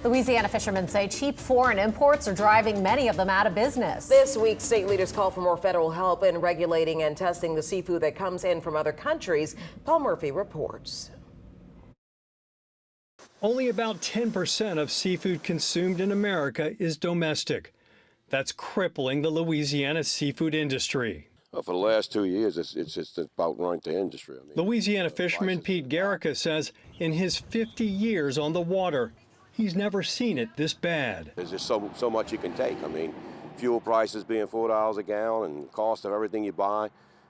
Louisiana fishermen say cheap foreign imports are driving many of them out of business. This week, state leaders call for more federal help in regulating and testing the seafood that comes in from other countries. Paul Murphy reports. Only about 10% of seafood consumed in America is domestic. That's crippling the Louisiana seafood industry. Well, for the last 2 years, it's just about ruined the industry. Louisiana fisherman Pete Garret says in his 50 years on the water, he's never seen it this bad. There's just so much you can take. I mean, fuel prices being $4 a gallon and the cost of everything you buy,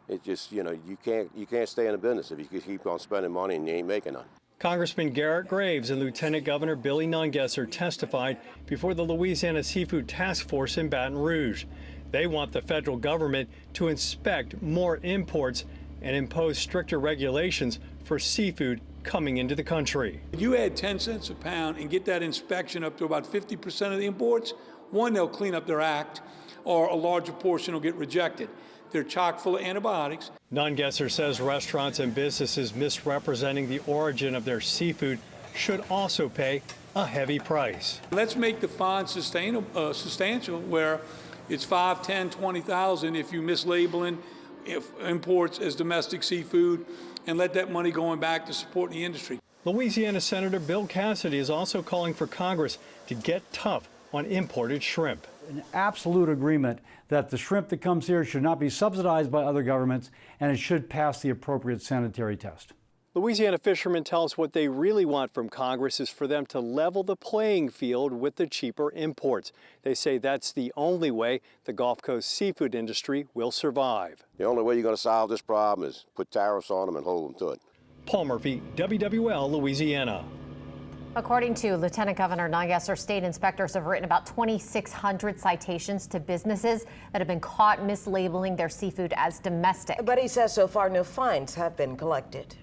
it just, you can't stay in the business if you keep on spending money and you ain't making none. Congressman Garret Graves and Lieutenant Governor Billy Nungesser testified before the Louisiana Seafood Task Force in Baton Rouge. They want the federal government to inspect more imports and impose stricter regulations for seafood coming into the country. You add 10 cents a pound and get that inspection up to about 50% of the imports, one, they'll clean up their act, or a larger portion will get rejected. They're chock full of antibiotics. Nungesser says restaurants and businesses misrepresenting the origin of their seafood should also pay a heavy price. Let's make the fine substantial, where it's 5, 10, 20,000 if you mislabeling imports as domestic seafood, and let that money going back to supporting the industry. Louisiana Senator Bill Cassidy is also calling for Congress to get tough on imported shrimp. An absolute agreement that the shrimp that comes here should not be subsidized by other governments, and it should pass the appropriate sanitary test. Louisiana fishermen tell us what they really want from Congress is for them to level the playing field with the cheaper imports. They say that's the only way the Gulf Coast seafood industry will survive. The only way you're going to solve this problem is put tariffs on them and hold them to it. Paul Murphy, WWL, Louisiana. According to Lieutenant Governor Nungesser, state inspectors have written about 2,600 citations to businesses that have been caught mislabeling their seafood as domestic. But he says so far no fines have been collected.